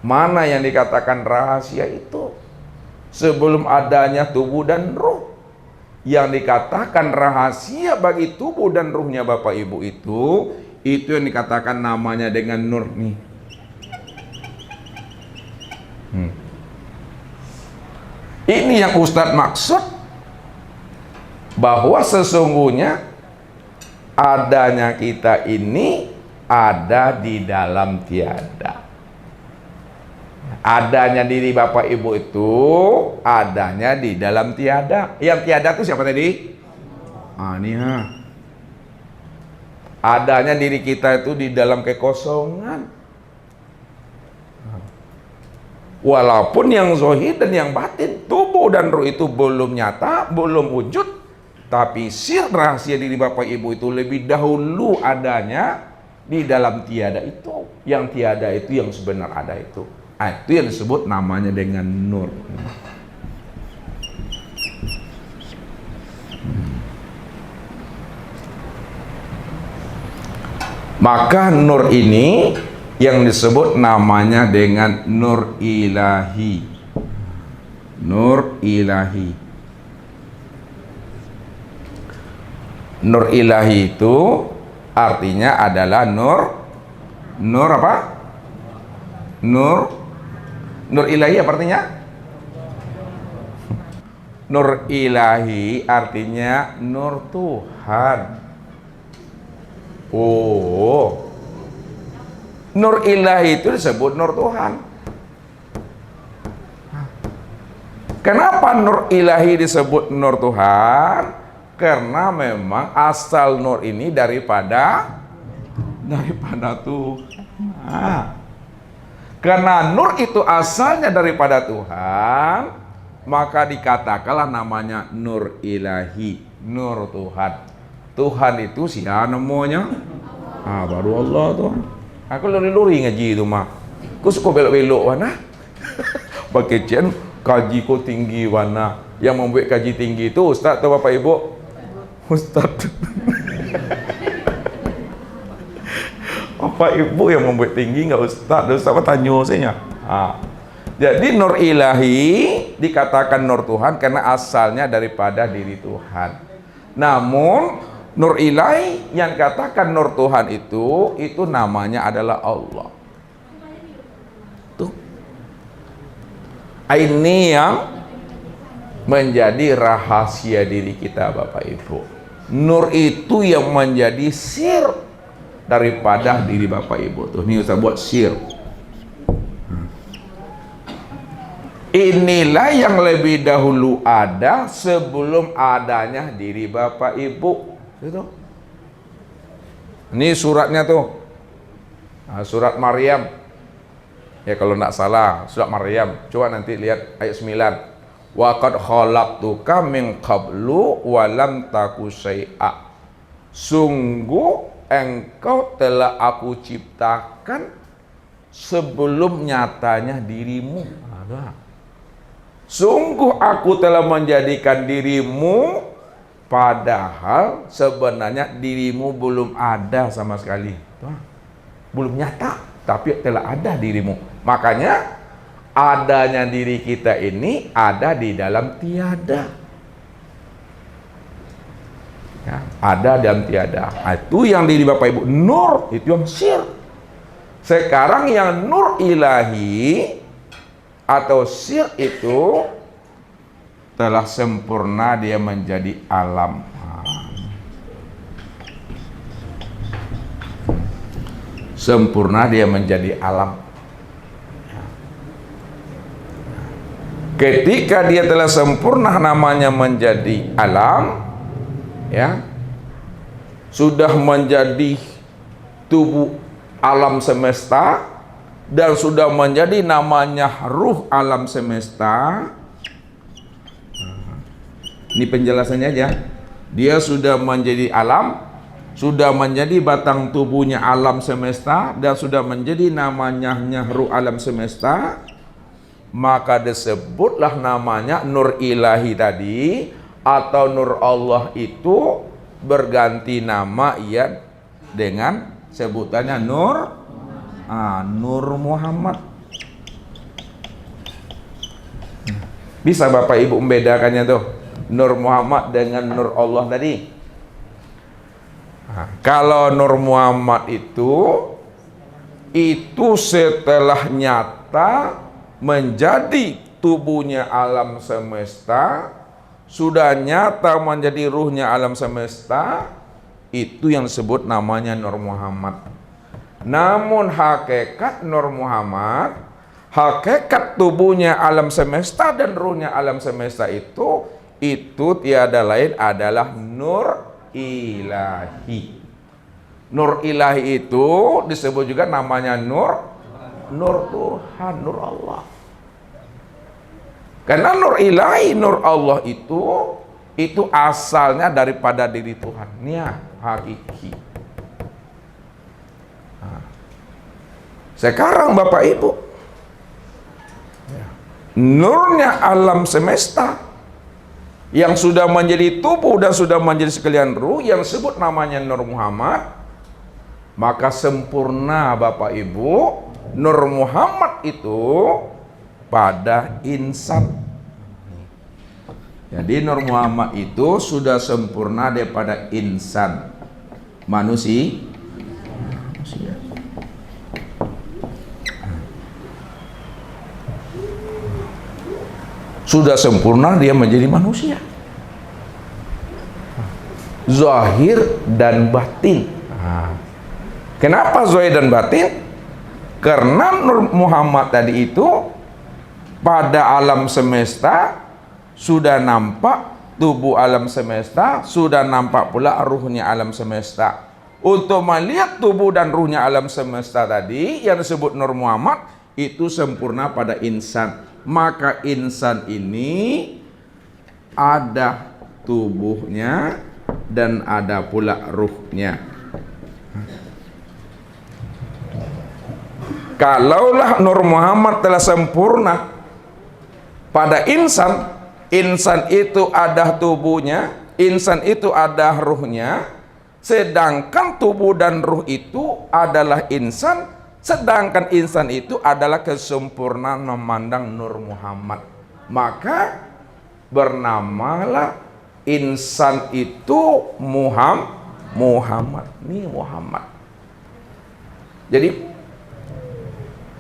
Mana yang dikatakan rahasia itu? Sebelum adanya tubuh dan ruh. Yang dikatakan rahasia bagi tubuh dan ruhnya Bapak Ibu itu yang dikatakan namanya dengan nur nih. Ini yang Ustadz maksud, bahwa sesungguhnya adanya kita ini ada di dalam tiada. Adanya diri Bapak Ibu itu adanya di dalam tiada. Yang tiada itu siapa tadi? Ini ya. Adanya diri kita itu di dalam kekosongan. Walaupun yang zahir dan yang batin, tubuh dan ruh itu belum nyata, belum wujud, tapi sir rahasia diri Bapak Ibu itu lebih dahulu adanya di dalam tiada itu. Yang tiada itu yang sebenar ada itu. Itu yang disebut namanya dengan nur. Maka nur ini yang disebut namanya dengan nur ilahi. Nur ilahi. Nur ilahi itu artinya adalah nur apa? Nur ilahi apa artinya? Nur ilahi artinya nur Tuhan. Oh, nur ilahi itu disebut nur Tuhan. Kenapa nur ilahi disebut nur Tuhan? Karena memang asal nur ini daripada Tuhan. Karena nur itu asalnya daripada Tuhan, maka dikatakanlah namanya nur ilahi, nur Tuhan. Tuhan itu siapa namanya? Baru Allah tuh. Aku luri-luri ngaji itu mah. Aku suka belok-belok mana? Bakecian kaji ku tinggi mana? Yang membuat kaji tinggi itu Ustaz atau Bapak Ibu? Ustaz. Bapak Ibu yang membuat tinggi nggak Ustaz? Ustaz apa tanya saya? Jadi nur ilahi dikatakan nur Tuhan karena asalnya daripada diri Tuhan. Namun nur ilahi yang katakan nur Tuhan itu namanya adalah Allah. Tuh. Ini yang menjadi rahasia diri kita Bapak Ibu. Nur itu yang menjadi sir daripada diri Bapak Ibu tuh. Ini Ustaz buat sir. Inilah yang lebih dahulu ada sebelum adanya diri Bapak Ibu. Itu. Ini suratnya tuh. Surat Maryam. Ya kalau tidak salah, surat Maryam. Coba nanti lihat ayat 9. Wa qad khalaqtuka min qablu wa lam taku syai'a. Sungguh engkau telah aku ciptakan sebelum nyatanya dirimu. Sungguh aku telah menjadikan dirimu padahal sebenarnya dirimu belum ada sama sekali. Belum nyata, tapi telah ada dirimu. Makanya adanya diri kita ini ada di dalam tiada. Ya, ada dalam tiada. Itu yang diri Bapak Ibu nur, itu yang sir. Sekarang yang nur ilahi atau sir itu telah sempurna dia menjadi alam. Sempurna dia menjadi alam. Ketika dia telah sempurna namanya menjadi alam, ya, sudah menjadi tubuh alam semesta dan sudah menjadi namanya ruh alam semesta. Ini penjelasannya aja. Dia sudah menjadi alam, sudah menjadi batang tubuhnya alam semesta dan sudah menjadi namanya ruh alam semesta. Maka disebutlah namanya nur ilahi tadi, atau nur Allah itu berganti nama ya dengan sebutannya nur Muhammad. Bisa Bapak Ibu membedakannya tuh, Nur Muhammad dengan Nur Allah tadi. Nah, kalau Nur Muhammad itu setelah nyata menjadi tubuhnya alam semesta, sudah nyata menjadi ruhnya alam semesta, itu yang disebut namanya Nur Muhammad. Namun hakikat Nur Muhammad, hakikat tubuhnya alam semesta dan ruhnya alam semesta itu tiada lain adalah Nur Ilahi. Nur Ilahi itu disebut juga namanya Nur Tuhan, Nur Allah. Karena Nur Ilahi, Nur Allah itu asalnya daripada diri Tuhan, hakiki. Nah, sekarang Bapak Ibu, nurnya alam semesta yang sudah menjadi tubuh dan sudah menjadi sekalian ruh yang disebut namanya Nur Muhammad, maka sempurna Bapak Ibu Nur Muhammad itu pada insan. Jadi Nur Muhammad itu sudah sempurna daripada insan, manusia. Sudah sempurna dia menjadi manusia, zahir dan batin. Kenapa zahir dan batin? Karena Nur Muhammad tadi itu pada alam semesta sudah nampak tubuh alam semesta, sudah nampak pula ruhnya alam semesta. Untuk melihat tubuh dan ruhnya alam semesta tadi yang disebut Nur Muhammad itu sempurna pada insan. Maka insan ini ada tubuhnya dan ada pula ruhnya. Kalaulah Nur Muhammad telah sempurna pada insan, insan itu ada tubuhnya, insan itu ada ruhnya, sedangkan tubuh dan ruh itu adalah insan, sedangkan insan itu adalah kesempurnaan memandang Nur Muhammad. Maka bernamalah insan itu Muhammad. Ini Muhammad. Jadi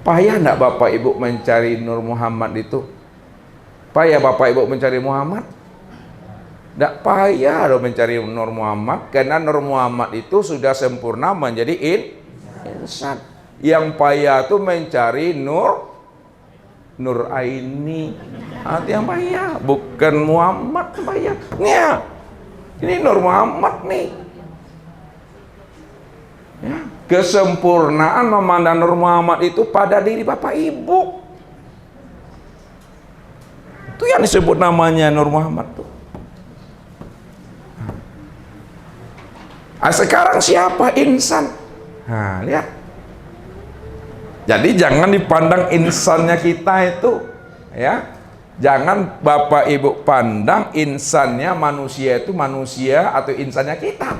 payah enggak Bapak Ibu mencari Nur Muhammad itu? Payah Bapak Ibu mencari Muhammad? Enggak payah dong mencari Nur Muhammad, karena Nur Muhammad itu sudah sempurna menjadi insan. Yang payah itu mencari Nur Aini. Itu yang payah, bukan Muhammad payah. Ini Nur Muhammad nih. Ya, kesempurnaan memandang Nur Muhammad itu pada diri Bapak Ibu. Itu yang disebut namanya Nur Muhammad tuh. Sekarang siapa insan? Nah, lihat. Jadi jangan dipandang insannya kita itu, ya. Jangan Bapak Ibu pandang insannya manusia itu manusia atau insannya kita.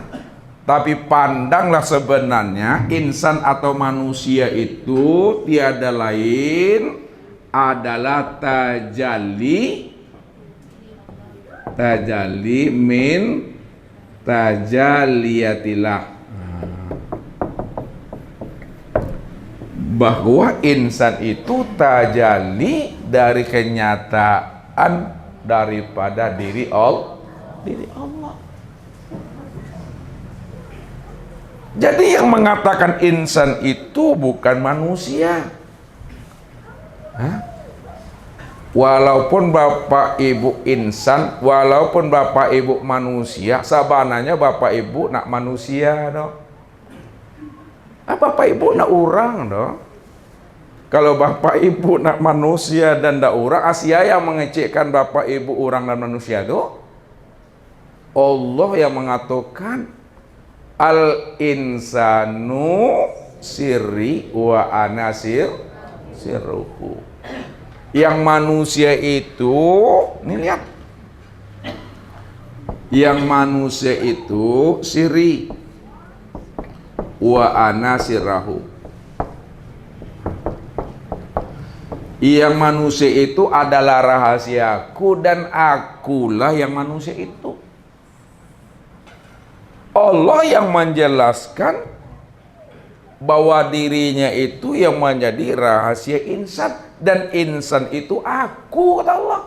Tapi pandanglah sebenarnya insan atau manusia itu tiada lain adalah tajalli min tajalliyatillah. Bahwa insan itu tajalli dari kenyataan daripada diri Allah. Jadi yang mengatakan insan itu bukan manusia. Walaupun Bapak Ibu insan, walaupun Bapak Ibu manusia, sabananya Bapak Ibu nak manusia dong. Bapak Ibu nak orang dong. Kalau Bapak Ibu nak manusia dan ndak orang, Asia yang mengecekkan Bapak Ibu orang dan manusia itu Allah yang mengatakan al insanu sirri wa ana sirruhu. Yang manusia itu, nih lihat. Yang manusia itu sirri wa ana sirrahu. Yang manusia itu adalah rahasiaku dan akulah yang manusia itu. Allah yang menjelaskan bahwa dirinya itu yang menjadi rahasia insan, dan insan itu aku, kata Allah.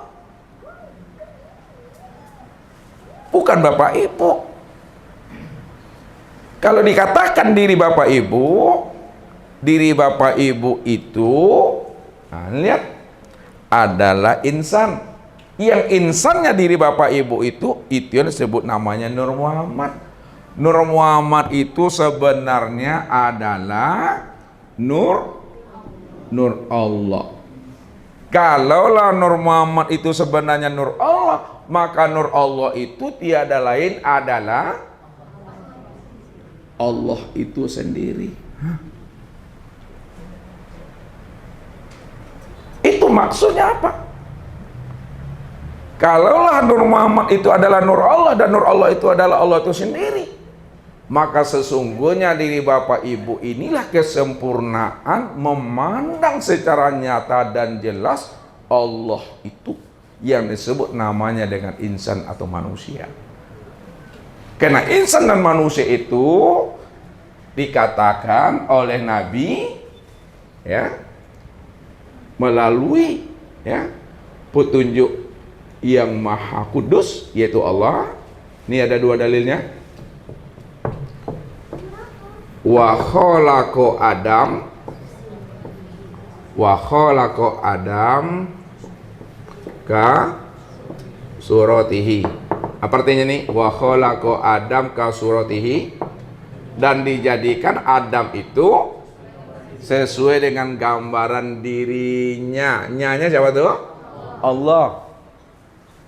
Bukan Bapak Ibu. Kalau dikatakan diri Bapak Ibu itu, nah, lihat, adalah insan. Yang insannya diri Bapak Ibu itu yang disebut namanya Nur Muhammad. Nur Muhammad itu sebenarnya adalah Nur Allah. Kalaulah Nur Muhammad itu sebenarnya Nur Allah, maka Nur Allah itu tiada lain adalah Allah itu sendiri. Itu maksudnya apa? Kalaulah Nur Muhammad itu adalah Nur Allah dan Nur Allah itu adalah Allah itu sendiri, maka sesungguhnya diri Bapak Ibu inilah kesempurnaan memandang secara nyata dan jelas Allah itu yang disebut namanya dengan insan atau manusia. Karena insan dan manusia itu dikatakan oleh Nabi, ya, melalui, ya, petunjuk yang maha kudus, yaitu Allah. Ini ada dua dalilnya. Wa khalaqa Adam ka suratihi. Apa artinya nih? Wa khalaqa Adam ka suratihi, dan dijadikan Adam itu sesuai dengan gambaran dirinya. Nyanya siapa tuh? Allah.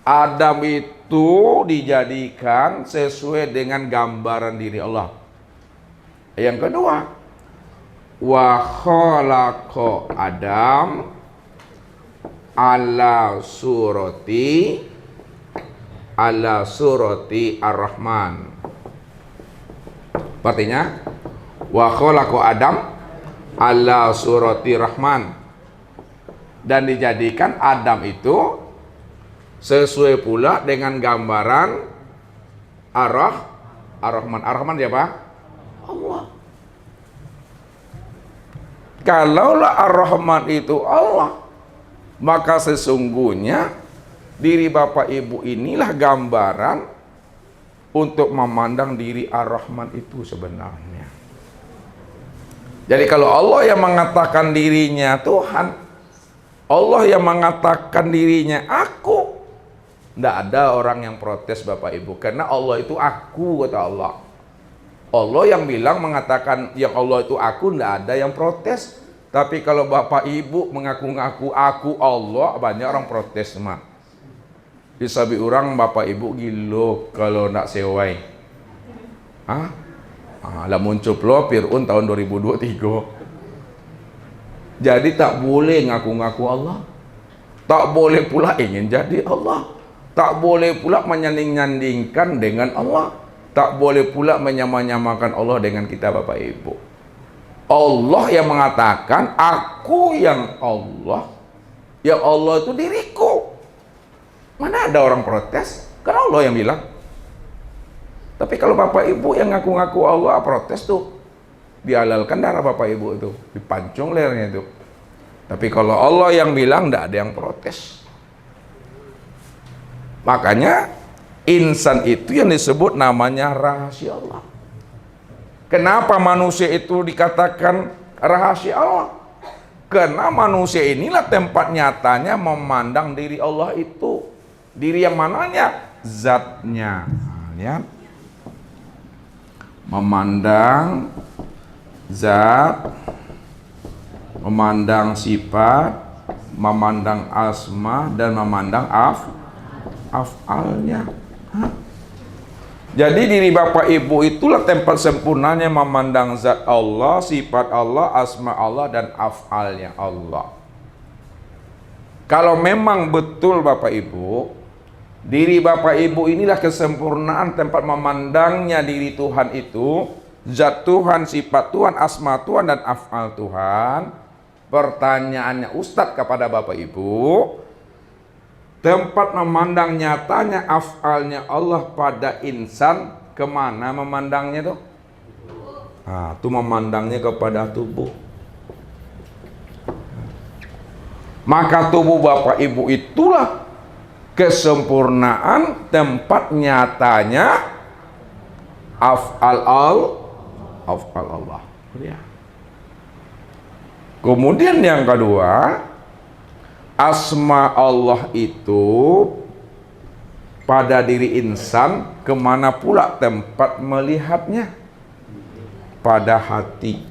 Adam itu dijadikan sesuai dengan gambaran diri Allah. Yang kedua, wa khalaqa Adam ala surati ar-Rahman. Artinya, wa khalaqa Adam ala surati Rahman, dan dijadikan Adam itu sesuai pula dengan gambaran Ar-Rahman. Ar-Rahman siapa? Allah. Kalaulah Ar-Rahman itu Allah, maka sesungguhnya diri Bapak Ibu inilah gambaran untuk memandang diri Ar-Rahman itu sebenarnya. Jadi kalau Allah yang mengatakan dirinya Tuhan, Allah yang mengatakan dirinya aku, tidak ada orang yang protes Bapak Ibu, karena Allah itu aku, kata Allah. Allah yang bilang mengatakan yang Allah itu aku, tidak ada yang protes. Tapi kalau Bapak Ibu mengaku-ngaku aku Allah, banyak orang protes mah. Disabi orang Bapak Ibu gilo kalau nak sewai. Lah muncul lo Fir'aun tahun 2023. Jadi tak boleh ngaku-ngaku Allah. Tak boleh pula ingin jadi Allah. Tak boleh pula menyanding-nyandingkan dengan Allah. Tak boleh pula menyamakan Allah dengan kita Bapak Ibu. Allah yang mengatakan aku yang Allah. Yang Allah itu diriku. Mana ada orang protes? Karena Allah yang bilang. Tapi kalau Bapak Ibu yang ngaku-ngaku Allah protes tuh, dihalalkan darah Bapak Ibu itu, dipancung lehernya itu. Tapi kalau Allah yang bilang, tidak ada yang protes. Makanya insan itu yang disebut namanya rahasia Allah. Kenapa manusia itu dikatakan rahasia Allah? Karena manusia inilah tempat nyatanya memandang diri Allah itu. Diri yang mananya? Zatnya. Lihat. Memandang zat, memandang sifat, memandang asma, dan memandang af'alnya. Jadi diri Bapak Ibu itulah tempat sempurnanya memandang zat Allah, sifat Allah, asma Allah, dan af'alnya Allah. Kalau memang betul Bapak Ibu, diri Bapak Ibu inilah kesempurnaan tempat memandangnya diri Tuhan itu, zat Tuhan, sifat Tuhan, asma Tuhan, dan af'al Tuhan. pertanyaannya Ustadz kepada Bapak Ibu, tempat memandang nyatanya af'alnya Allah pada insan, kemana memandangnya tuh? Nah, itu memandangnya kepada tubuh. Maka tubuh Bapak Ibu itulah kesempurnaan tempat nyatanya af'al Allah. Ya. Kemudian yang kedua, asma Allah itu pada diri insan, kemana pula tempat melihatnya? Pada hati.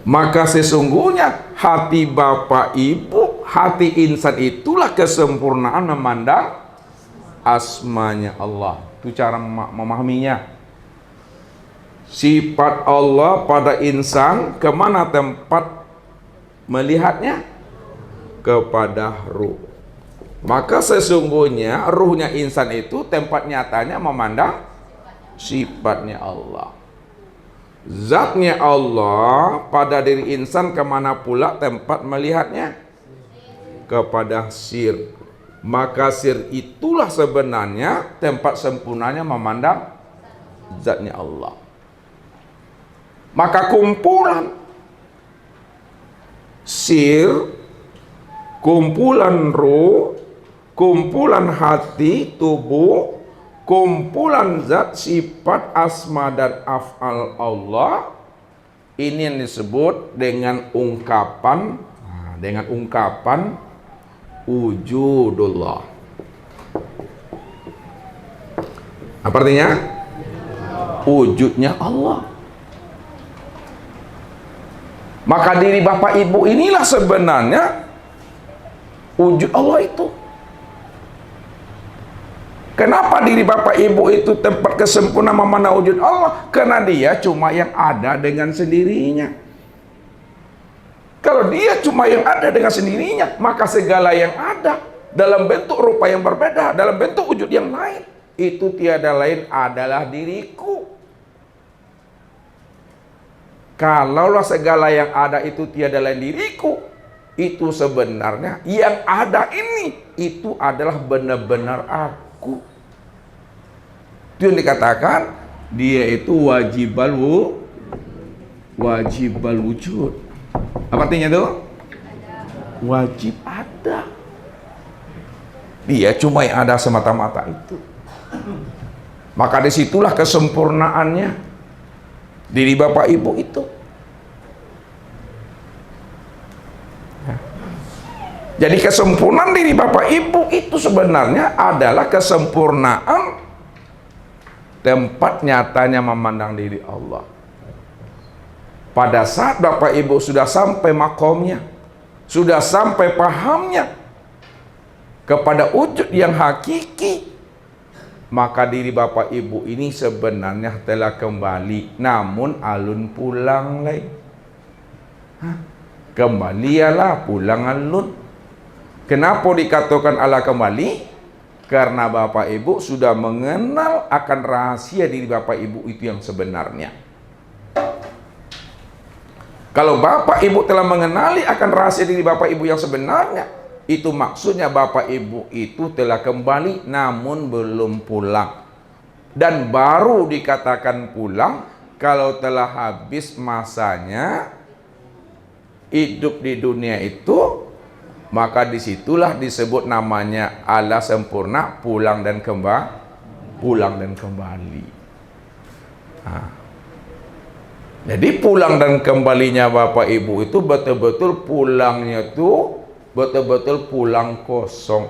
Maka sesungguhnya hati Bapak Ibu, hati insan itulah kesempurnaan memandang asmanya Allah. Itu cara memahaminya. Sifat Allah pada insan, kemana tempat melihatnya? Kepada ruh. Maka sesungguhnya ruhnya insan itu tempat nyatanya memandang sifatnya Allah. Zatnya Allah pada diri insan, kemana pula tempat melihatnya? Kepada sir. Maka sir itulah sebenarnya tempat sempurnanya memandang zatnya Allah. Maka kumpulan sir, kumpulan ruh, kumpulan hati, tubuh, kumpulan zat, sifat, asma dan af'al Allah, ini yang disebut dengan ungkapan wujudullah. Apa artinya? Wujudnya Allah. Maka diri Bapak Ibu inilah sebenarnya wujud Allah itu. Kenapa diri Bapak Ibu itu tempat kesempurnaan memandang wujud Allah? Karena dia cuma yang ada dengan sendirinya. Kalau dia cuma yang ada dengan sendirinya, maka segala yang ada dalam bentuk rupa yang berbeda, dalam bentuk wujud yang lain, itu tiada lain adalah diriku. Kalaulah segala yang ada itu tiada lain diriku, itu sebenarnya yang ada ini, itu adalah benar-benar aku. Itu yang dikatakan dia itu wajibal wujud. Apa artinya itu? Wajib ada. Dia cuma yang ada semata-mata itu. Maka disitulah kesempurnaannya diri Bapak Ibu itu. Jadi kesempurnaan diri Bapak Ibu itu sebenarnya adalah kesempurnaan tempat nyatanya memandang diri Allah. Pada saat Bapak Ibu sudah sampai makomnya, sudah sampai pahamnya kepada wujud yang hakiki, maka diri Bapak Ibu ini sebenarnya telah kembali, namun alun pulang lagi. Kembalilah pulang alun. Kenapa dikatakan ala kembali? Karena Bapak Ibu sudah mengenal akan rahasia diri Bapak Ibu itu yang sebenarnya. Kalau Bapak Ibu telah mengenali akan rahasia diri Bapak Ibu yang sebenarnya, itu maksudnya Bapak Ibu itu telah kembali namun belum pulang. Dan baru dikatakan pulang kalau telah habis masanya hidup di dunia itu, maka disitulah disebut namanya Allah sempurna pulang dan kembali. Nah, jadi pulang dan kembalinya Bapak Ibu itu betul-betul pulangnya itu betul-betul pulang kosong.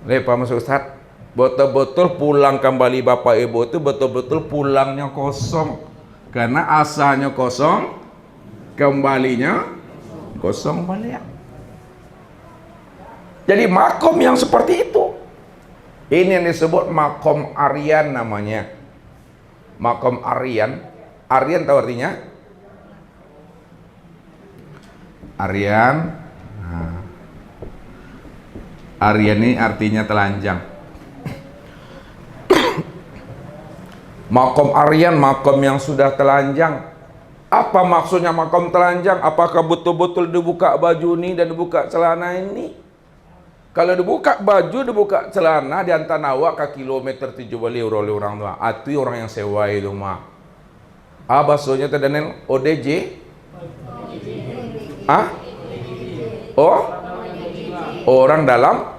Pak Mas Ustaz, betul-betul pulang kembali Bapak Ibu itu betul-betul pulangnya kosong. Karena asalnya kosong, kembalinya kosong balik. Jadi makom yang seperti itu, ini yang disebut makom Aryan namanya. Makom Aryan. Aryan tahu artinya? Aryan. Nah. Aryan ini artinya telanjang. Makom Aryan, makom yang sudah telanjang. Apa maksudnya makom telanjang? Apakah betul-betul dibuka baju ini dan dibuka celana ini? Kalau dibuka baju, dibuka celana di antara awak ke kilometer 7 oleh orang tua. Itu orang yang sewa itu mah. Bahasanya tadi ODJ? Oh, orang dalam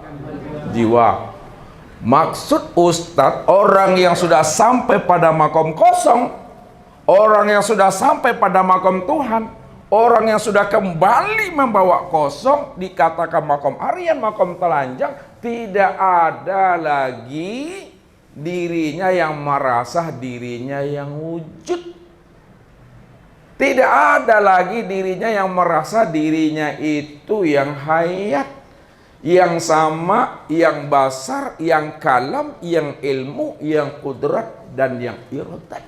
jiwa. Maksud Ustadz, orang yang sudah sampai pada makom kosong, orang yang sudah sampai pada makom Tuhan, orang yang sudah kembali membawa kosong, dikatakan makom Aryan, makom telanjang, tidak ada lagi dirinya yang merasa dirinya yang wujud. Tidak ada lagi dirinya yang merasa dirinya itu yang hayat, yang sama, yang basar, yang kalam, yang ilmu, yang kudrat, dan yang iradat.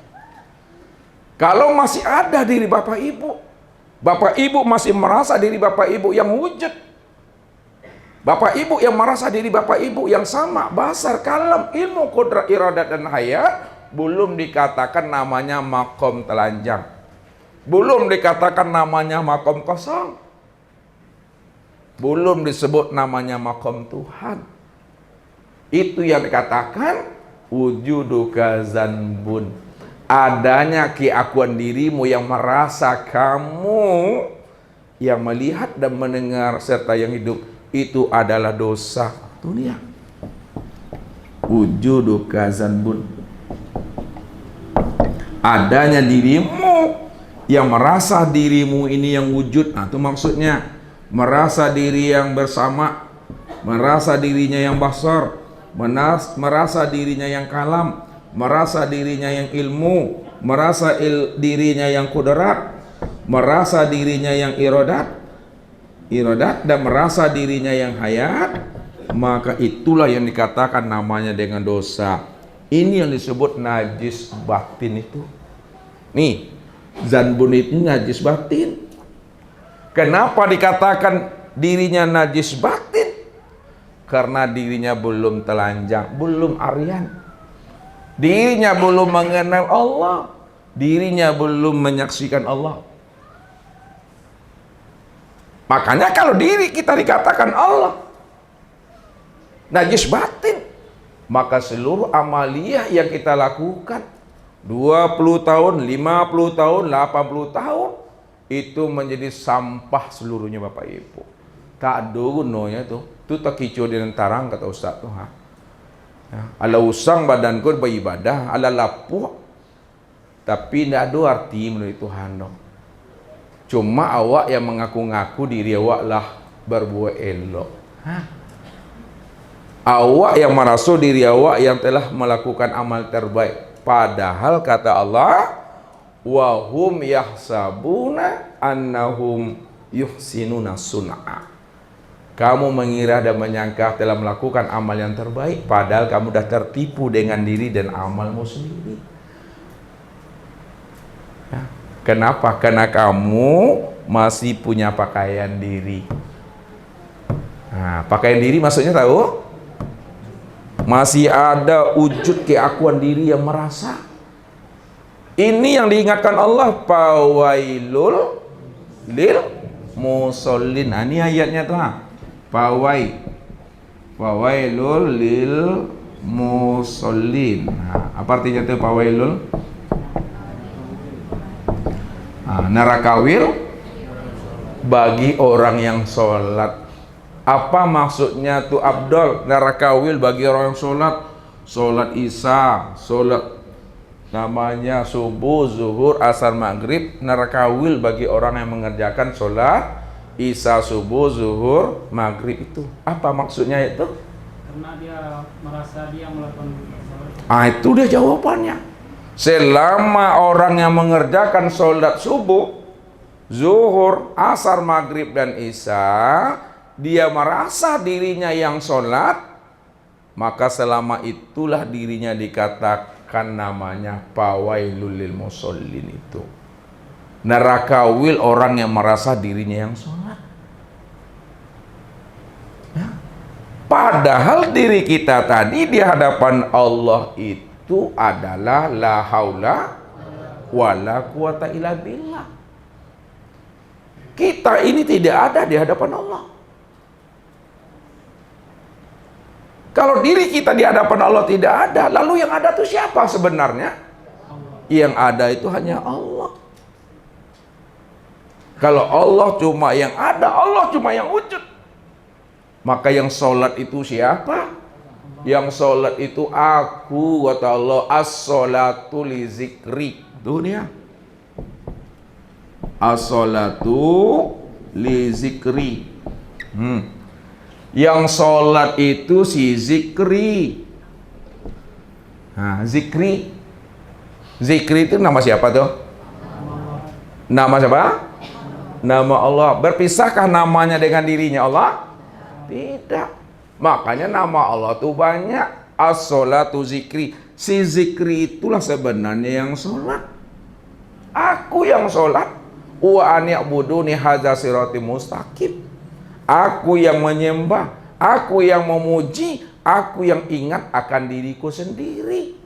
Kalau masih ada diri Bapak Ibu masih merasa diri Bapak Ibu yang wujud, Bapak Ibu yang merasa diri Bapak Ibu yang sama, basar, kalam, ilmu, kudrat, iradat, dan hayat, belum dikatakan namanya makom telanjang. Belum dikatakan namanya makom kosong. Belum disebut namanya makom Tuhan. Itu yang dikatakan wujuduka zanbun. Adanya keakuan dirimu yang merasa kamu yang melihat dan mendengar serta yang hidup itu adalah dosa dunia. Wujuduka zanbun. Adanya dirimu yang merasa dirimu ini yang wujud. Itu maksudnya merasa diri yang bersama, merasa dirinya yang basar, merasa dirinya yang kalam, merasa dirinya yang ilmu, merasa dirinya yang kudrat, merasa dirinya yang iradat, dan merasa dirinya yang hayat, maka itulah yang dikatakan namanya dengan dosa. Ini yang disebut najis batin itu. Nih, zanbun itu najis batin. Kenapa dikatakan dirinya najis batin? Karena dirinya belum telanjang, belum Aryan. Dirinya belum mengenal Allah, dirinya belum menyaksikan Allah. Makanya kalau diri kita dikatakan Allah najis batin, maka seluruh amaliyah yang kita lakukan 20 tahun, 50 tahun, 80 tahun itu menjadi sampah seluruhnya Bapak Ibu. Tak ada gunanya tuh. Itu tak kicau di nentarang kata Ustaz tuh. Ya, ala usang badanku beribadah, ala lapuh. Tapi tidak ada arti menurut Tuhan dong. Cuma awak yang mengaku-ngaku diri awak lah berbuat elok. Awak yang merasa diri awak yang telah melakukan amal terbaik. Padahal kata Allah, wa hum yahsabuna annahum yuhsinuna sun'a. Kamu mengira dan menyangka telah melakukan amal yang terbaik, padahal kamu dah tertipu dengan diri dan amalmu sendiri. Ya. Kenapa? Karena kamu masih punya pakaian diri. Nah, pakaian diri maksudnya tahu? Masih ada wujud keakuan diri yang merasa. Ini yang diingatkan Allah, fawailul lil musallin. Ini ayatnya tuh. Fawailul lil musallin. Apa artinya tuh fawailul? Nerakawil bagi orang yang sholat. Apa maksudnya tuh Abdul? Nerakawil bagi orang yang sholat. Sholat isya, sholat namanya subuh, zuhur, asar, maghrib. Nerakawil bagi orang yang mengerjakan sholat isya, subuh, zuhur, maghrib itu. Apa maksudnya itu? Karena dia merasa dia melakukan sholat. Itu dia jawabannya. Selama orang yang mengerjakan sholat subuh, zuhur, asar, maghrib, dan isya, dia merasa dirinya yang sholat, maka selama itulah dirinya dikatakan namanya fawailul lil musallin itu. Nerakawil orang yang merasa dirinya yang sholat. Ya. Padahal diri kita tadi di hadapan Allah itu adalah la haula wala quwata illa billah. Kita ini tidak ada di hadapan Allah. Kalau diri kita di hadapan Allah tidak ada, lalu yang ada itu siapa sebenarnya? Yang ada itu hanya Allah. Kalau Allah cuma yang ada, Allah cuma yang wujud. Maka yang sholat itu siapa? Yang sholat itu aku, kata Allah, as-sholatu li zikri. Tuh dia. As-sholatu li zikri. Yang sholat itu si zikri. Nah, zikri. Zikri itu nama siapa tuh? Nama siapa? Nama Allah. Berpisahkah namanya dengan dirinya Allah? Tidak. Makanya nama Allah itu banyak. As-sholatu zikri. Si zikri itulah sebenarnya yang sholat. Aku yang sholat. Wa an ya'buduni hadza sirati mustaqim. Aku yang menyembah, aku yang memuji, aku yang ingat akan diriku sendiri.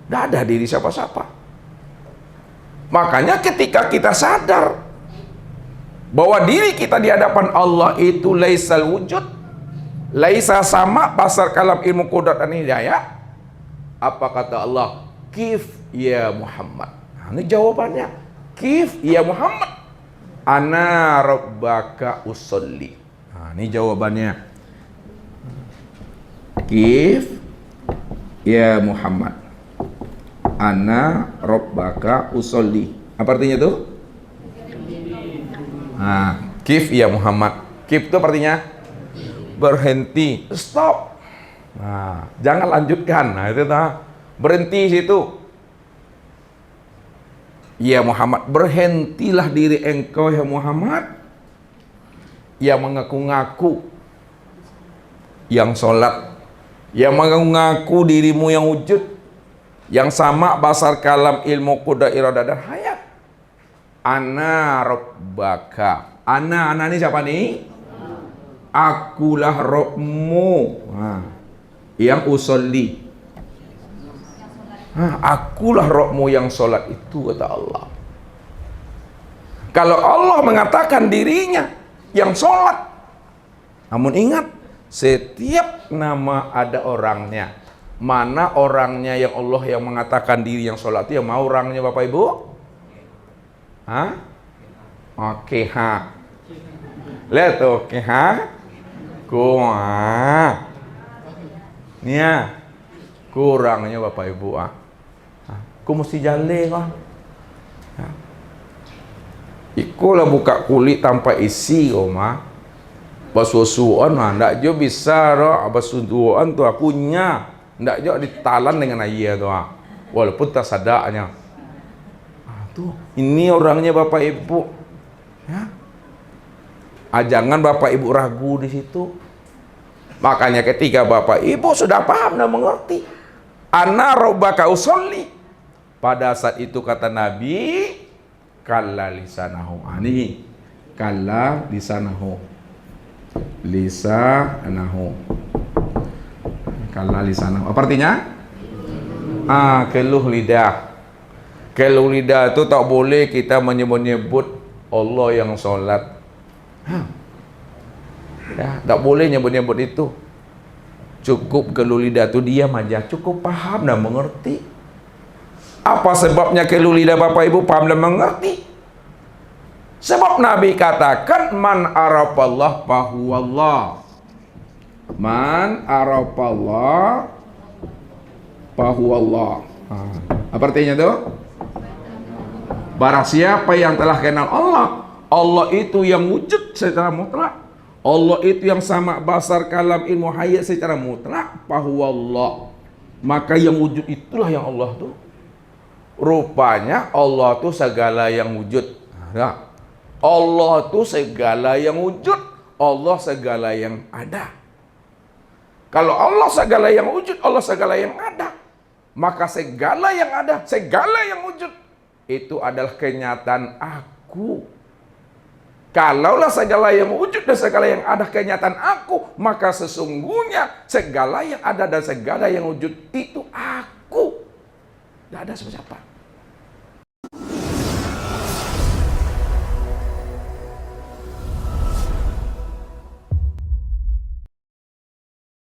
Tidak ada diri siapa-siapa. Makanya ketika kita sadar bahwa diri kita di hadapan Allah itu laisal wujud, laisa sama pasar kalam ilmu qudrat dan hidayah. Apa kata Allah? Kif ya Muhammad. Nah, ini jawabannya. Kif ya Muhammad. Ana rabbaka usolli. Nah, ini jawabannya. Kif ya Muhammad. Ana rabbaka usolli. Apa artinya tuh? Nah, kif ya Muhammad. Kif itu artinya berhenti, stop. Nah, jangan lanjutkan. Nah, itu nah, berhenti situ. Ya Muhammad, berhentilah diri engkau ya Muhammad yang mengaku-ngaku yang sholat, yang mengaku dirimu yang wujud, yang sama basar kalam ilmu qudrat iradah dan hayat. Ana rabbaka. Ana ini siapa nih? Akulah Rabbmu. Nah, yang usolli. Akulah Rabbmu yang sholat itu, kata Allah. Kalau Allah mengatakan dirinya yang sholat, namun ingat, setiap nama ada orangnya. Mana orangnya yang Allah yang mengatakan diri yang sholat itu? Yang mau orangnya Bapak Ibu? Hah? Oke, ha. Lihat tuh, oke, ha. Kuah. Nih ya, kurangnya Bapak Ibu aku mesti jale kan. Ikulah buka kulit tanpa isi mah. Basusuan mah ndak jo bisa ro basusuan tu akunya. Ndak jo ditalan dengan ayah tu walaupun tak sadaknya. Tuh, ini orangnya Bapak Ibu. Ya. Jangan Bapak Ibu ragu di situ. Makanya ketika Bapak Ibu sudah paham dan mengerti, ana rabbaka usolli. Pada saat itu kata Nabi, kalla lisanahu. Ini kalla lisanahu. Lisanahu. Kalla lisanahu. Apa artinya? Keluh lidah. Keluh lidah itu tak boleh kita menyebut-nyebut Allah yang sholat. Ya, tak boleh nyebut-nyebut itu. Cukup keluh lidah itu diam aja, cukup paham dan mengerti. Apa sebabnya keluh lidah Bapak Ibu paham dan mengerti? Sebab Nabi katakan man arafallah fahuwallah. Man arafallah fahuwallah. Apa artinya itu? Barang siapa yang telah kenal Allah, Allah itu yang wujud secara mutlak. Allah itu yang sama basar kalam ilmu hayat secara mutlak. Fahuwallah. Maka yang wujud itulah yang Allah tuh. Rupanya Allah tuh segala yang wujud. Nah, Allah tuh segala yang wujud. Allah segala yang ada. Kalau Allah segala yang wujud, Allah segala yang ada, maka segala yang ada, segala yang wujud itu adalah kenyataan aku. Kalaulah segala yang wujud dan segala yang ada kenyataan aku, maka sesungguhnya segala yang ada dan segala yang wujud itu aku. Tidak ada siapa-siapa.